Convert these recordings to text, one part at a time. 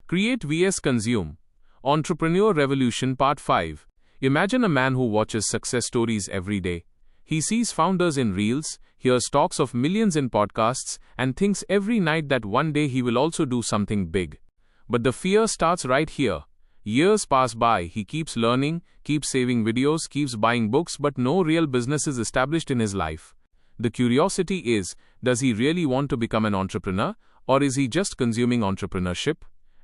Create vs Consume. Entrepreneur Revolution Part 5. Imagine a man who watches success stories every day. He sees founders in reels, hears talks of millions in podcasts, and thinks every night that one day he will also do something big. But the fear starts right here. Years pass by, he keeps learning, keeps saving videos, keeps buying books, but no real business is established in his life. The curiosity is, does he really want to become an entrepreneur, or is he just consuming entrepreneurship?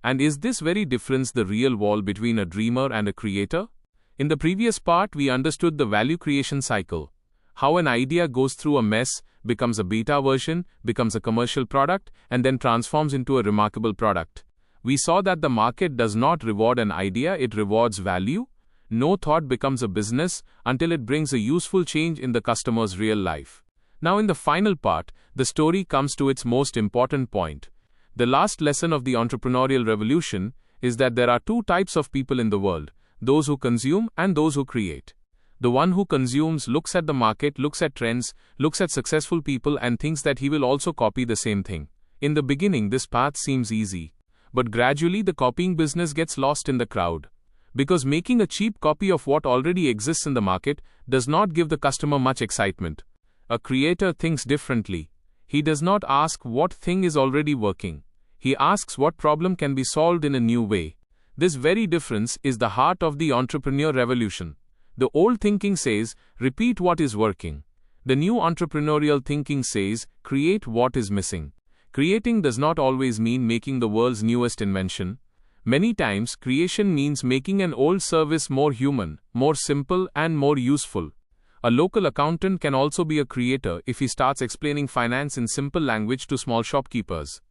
And is this very difference the real wall between a dreamer and a creator? In the previous part, we understood the value creation cycle. How an idea goes through a mess, becomes a beta version, becomes a commercial product, and then transforms into a remarkable product. We saw that the market does not reward an idea, it rewards value. No thought becomes a business until it brings a useful change in the customer's real life. Now in the final part, the story comes to its most important point. The last lesson of the entrepreneurial revolution is that there are two types of people in the world, those who consume and those who create. The one who consumes looks at the market, looks at trends, looks at successful people and thinks that he will also copy the same thing. In the beginning, this path seems easy. But gradually the copying business gets lost in the crowd. Because making a cheap copy of what already exists in the market does not give the customer much excitement. A creator thinks differently. He does not ask what thing is already working. He asks what problem can be solved in a new way. This very difference is the heart of the entrepreneur revolution. The old thinking says, repeat what is working. The new entrepreneurial thinking says, create what is missing. Creating does not always mean making the world's newest invention. Many times, creation means making an old service more human, more simple, and more useful. A local accountant can also be a creator if he starts explaining finance in simple language to small shopkeepers.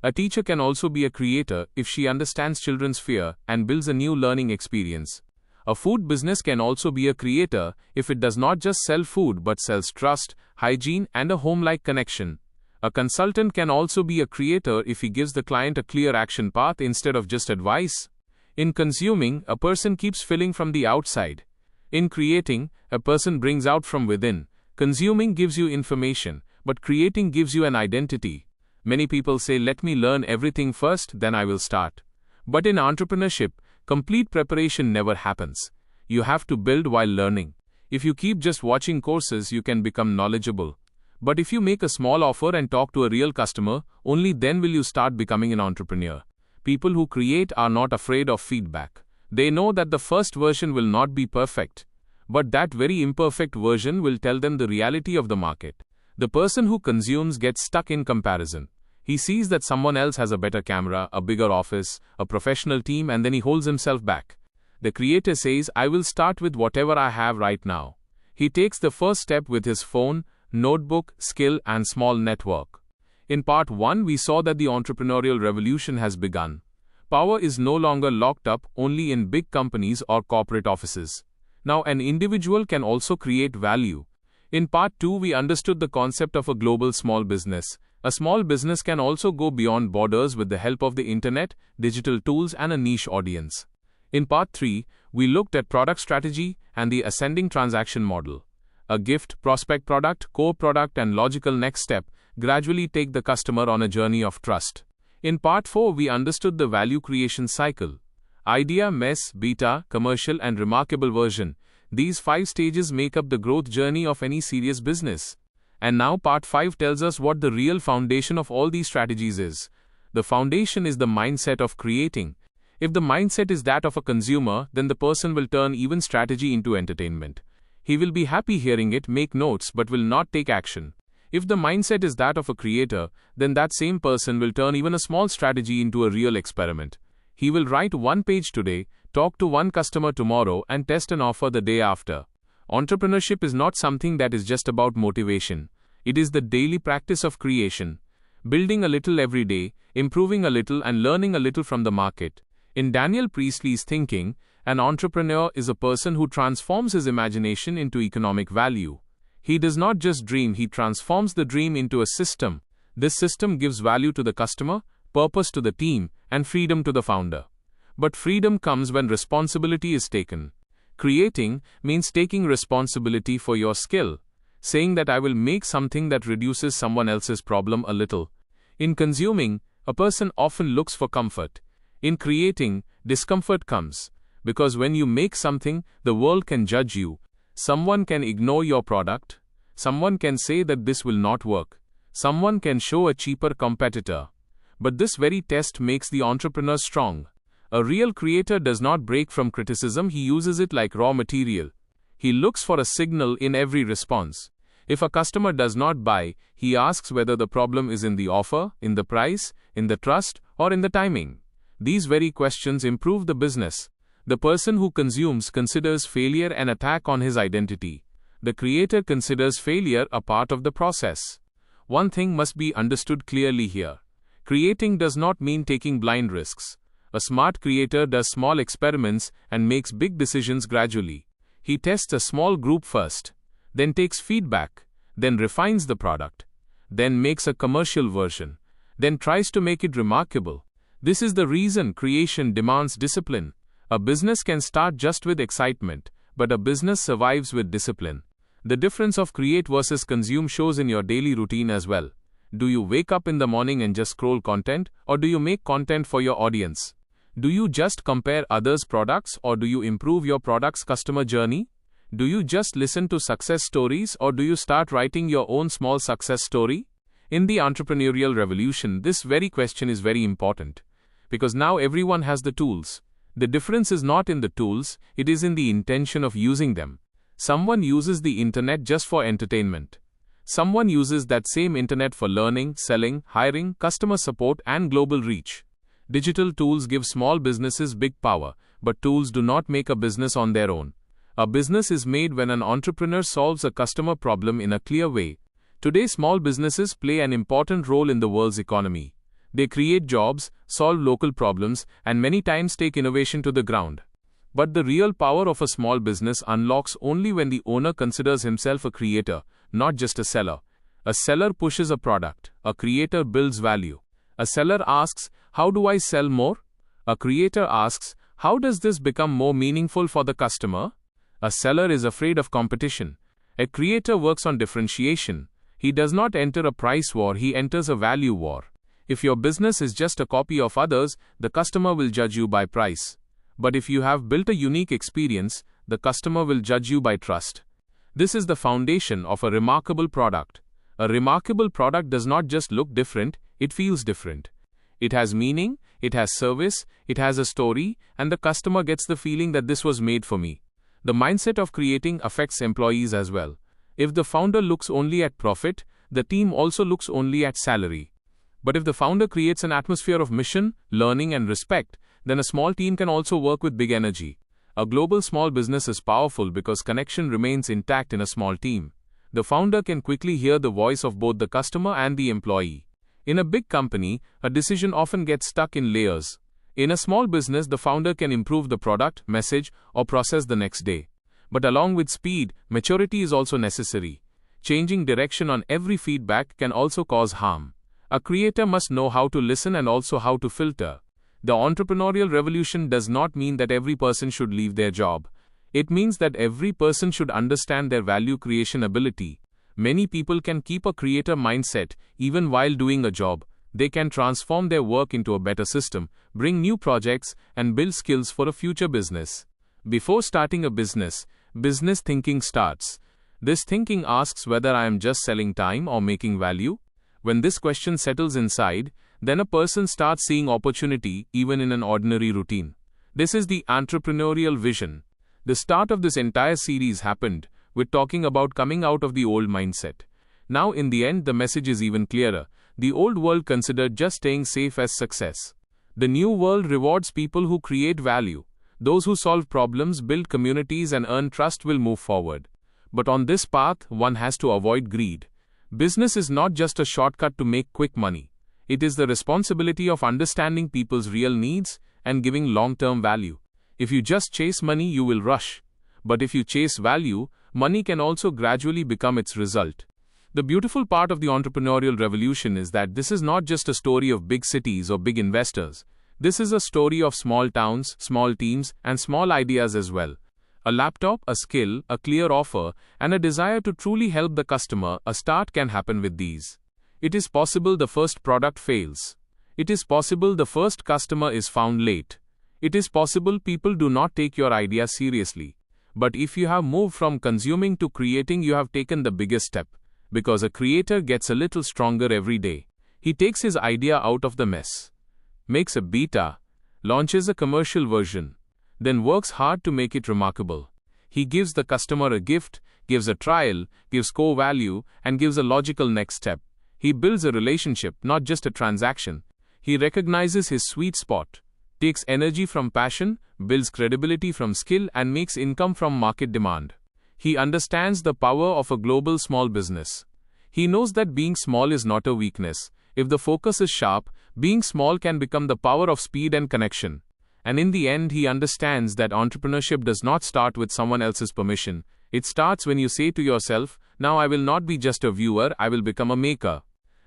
A teacher can also be a creator if she understands children's fear and builds a new learning experience. A food business can also be a creator if it does not just sell food but sells trust, hygiene, and a home-like connection. A consultant can also be a creator if he gives the client a clear action path instead of just advice. In consuming, a person keeps filling from the outside. In creating, a person brings out from within. Consuming gives you information, but creating gives you an identity. Many people say, let me learn everything first, then I will start. But in entrepreneurship, complete preparation never happens. You have to build while learning. If you keep just watching courses, you can become knowledgeable. But if you make a small offer and talk to a real customer, only then will you start becoming an entrepreneur. People who create are not afraid of feedback. They know that the first version will not be perfect. But that very imperfect version will tell them the reality of the market. The person who consumes gets stuck in comparison. He sees that someone else has a better camera, a bigger office, a professional team, and then he holds himself back. The creator says, I will start with whatever I have right now. He takes the first step with his phone, notebook, skill, and small network. In part 1, we saw that the entrepreneurial revolution has begun. Power is no longer locked up only in big companies or corporate offices. Now an individual can also create value. In part 2, we understood the concept of a global small business. A small business can also go beyond borders with the help of the internet, digital tools, and a niche audience. In part 3, we looked at product strategy and the ascending transaction model. A gift, prospect product, core product, and logical next step gradually take the customer on a journey of trust. In part 4, we understood the value creation cycle. Idea, mess, beta, commercial, and remarkable version. These 5 stages make up the growth journey of any serious business. And now part 5 tells us what the real foundation of all these strategies is. The foundation is the mindset of creating. If the mindset is that of a consumer, then the person will turn even strategy into entertainment. He will be happy hearing it, make notes, but will not take action. If the mindset is that of a creator, then that same person will turn even a small strategy into a real experiment. He will write 1 page today, talk to 1 customer tomorrow, and test an offer the day after. Entrepreneurship is not something that is just about motivation. It is the daily practice of creation. Building a little every day, improving a little, and learning a little from the market. In Daniel Priestley's thinking, an entrepreneur is a person who transforms his imagination into economic value. He does not just dream, he transforms the dream into a system. This system gives value to the customer, purpose to the team, and freedom to the founder. But freedom comes when responsibility is taken. Creating means taking responsibility for your skill, saying that I will make something that reduces someone else's problem a little. In consuming, a person often looks for comfort. In creating, discomfort comes. Because when you make something, the world can judge you. Someone can ignore your product. Someone can say that this will not work. Someone can show a cheaper competitor. But this very test makes the entrepreneur strong. A real creator does not break from criticism, he uses it like raw material. He looks for a signal in every response. If a customer does not buy, he asks whether the problem is in the offer, in the price, in the trust, or in the timing. These very questions improve the business. The person who consumes considers failure an attack on his identity. The creator considers failure a part of the process. One thing must be understood clearly here. Creating does not mean taking blind risks. A smart creator does small experiments and makes big decisions gradually. He tests a small group first, then takes feedback, then refines the product, then makes a commercial version, then tries to make it remarkable. This is the reason creation demands discipline. A business can start just with excitement, but a business survives with discipline. The difference of create versus consume shows in your daily routine as well. Do you wake up in the morning and just scroll content, or do you make content for your audience? Do you just compare others' products, or do you improve your product's customer journey? Do you just listen to success stories, or do you start writing your own small success story? In the entrepreneurial revolution, this very question is very important. Because now everyone has the tools. The difference is not in the tools, it is in the intention of using them. Someone uses the internet just for entertainment. Someone uses that same internet for learning, selling, hiring, customer support, and global reach. Digital tools give small businesses big power, but tools do not make a business on their own. A business is made when an entrepreneur solves a customer problem in a clear way. Today, small businesses play an important role in the world's economy. They create jobs, solve local problems, and many times take innovation to the ground. But the real power of a small business unlocks only when the owner considers himself a creator, not just a seller. A seller pushes a product. A creator builds value. A seller asks, how do I sell more? A creator asks, how does this become more meaningful for the customer? A seller is afraid of competition. A creator works on differentiation. He does not enter a price war, he enters a value war. If your business is just a copy of others, the customer will judge you by price. But if you have built a unique experience, the customer will judge you by trust. This is the foundation of a remarkable product. A remarkable product does not just look different, it feels different. It has meaning, it has service, it has a story, and the customer gets the feeling that this was made for me. The mindset of creating affects employees as well. If the founder looks only at profit, the team also looks only at salary. But if the founder creates an atmosphere of mission, learning, and respect, then a small team can also work with big energy. A global small business is powerful because connection remains intact in a small team. The founder can quickly hear the voice of both the customer and the employee. In a big company, a decision often gets stuck in layers. In a small business, the founder can improve the product, message, or process the next day. But along with speed, maturity is also necessary. Changing direction on every feedback can also cause harm. A creator must know how to listen and also how to filter. The entrepreneurial revolution does not mean that every person should leave their job. It means that every person should understand their value creation ability. Many people can keep a creator mindset even while doing a job. They can transform their work into a better system, bring new projects, and build skills for a future business. Before starting a business, business thinking starts. This thinking asks whether I am just selling time or making value. When this question settles inside, then a person starts seeing opportunity even in an ordinary routine. This is the entrepreneurial vision. The start of this entire series happened with talking about coming out of the old mindset. Now in the end, the message is even clearer. The old world considered just staying safe as success. The new world rewards people who create value. Those who solve problems, build communities, and earn trust will move forward. But on this path, one has to avoid greed. Business is not just a shortcut to make quick money. It is the responsibility of understanding people's real needs and giving long-term value. If you just chase money, you will rush. But if you chase value, money can also gradually become its result. The beautiful part of the entrepreneurial revolution is that this is not just a story of big cities or big investors. This is a story of small towns, small teams, and small ideas as well. A laptop, a skill, a clear offer, and a desire to truly help the customer, a start can happen with these. It is possible the first product fails. It is possible the first customer is found late. It is possible people do not take your idea seriously. But if you have moved from consuming to creating, you have taken the biggest step. Because a creator gets a little stronger every day. He takes his idea out of the mess, makes a beta, launches a commercial version, then works hard to make it remarkable. He gives the customer a gift, gives a trial, gives core value, and gives a logical next step. He builds a relationship, not just a transaction. He recognizes his sweet spot, takes energy from passion, builds credibility from skill, and makes income from market demand. He understands the power of a global small business. He knows that being small is not a weakness. If the focus is sharp, being small can become the power of speed and connection. And in the end, he understands that entrepreneurship does not start with someone else's permission. It starts when you say to yourself, now I will not be just a viewer, I will become a maker.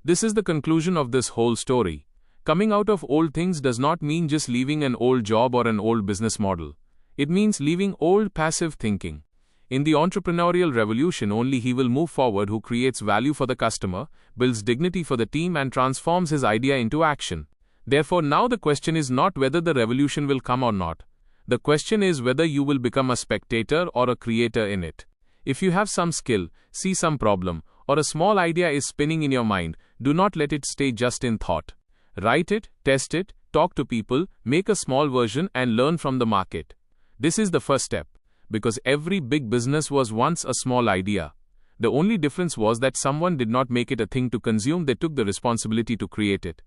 This is the conclusion of this whole story. Coming out of old things does not mean just leaving an old job or an old business model. It means leaving old passive thinking. In the entrepreneurial revolution, only he will move forward who creates value for the customer, builds dignity for the team, and transforms his idea into action. Therefore, now the question is not whether the revolution will come or not. The question is whether you will become a spectator or a creator in it. If you have some skill, see some problem, or a small idea is spinning in your mind, do not let it stay just in thought. Write it, test it, talk to people, make a small version, and learn from the market. This is the first step. Because every big business was once a small idea. The only difference was that someone did not make it a thing to consume, they took the responsibility to create it.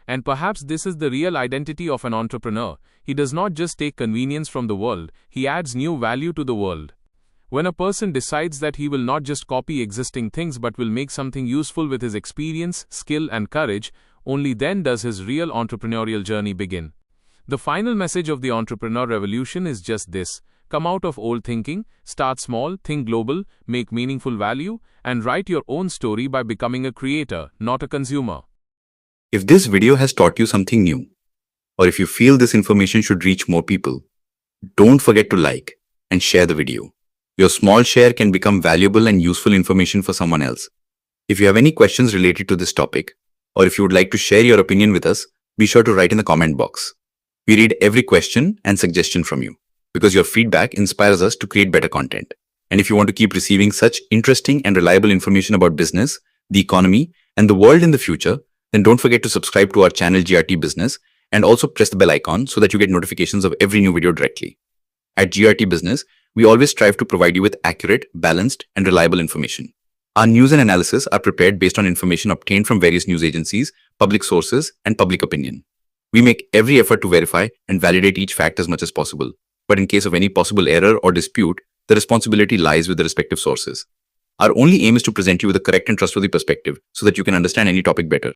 And perhaps this is the real identity of an entrepreneur. He does not just take convenience from the world, he adds new value to the world. When a person decides that he will not just copy existing things but will make something useful with his experience, skill, and courage, only then does his real entrepreneurial journey begin. The final message of the entrepreneur revolution is just this. Come out of old thinking, start small, think global, make meaningful value, and write your own story by becoming a creator, not a consumer. If this video has taught you something new, or if you feel this information should reach more people, don't forget to like and share the video. Your small share can become valuable and useful information for someone else. If you have any questions related to this topic, or if you would like to share your opinion with us, be sure to write in the comment box. We read every question and suggestion from you, because your feedback inspires us to create better content. And if you want to keep receiving such interesting and reliable information about business, the economy, and the world in the future, then don't forget to subscribe to our channel GRT Business and also press the bell icon so that you get notifications of every new video directly. At GRT Business, we always strive to provide you with accurate, balanced, and reliable information. Our news and analysis are prepared based on information obtained from various news agencies, public sources, and public opinion. We make every effort to verify and validate each fact as much as possible. But in case of any possible error or dispute, the responsibility lies with the respective sources. Our only aim is to present you with a correct and trustworthy perspective so that you can understand any topic better.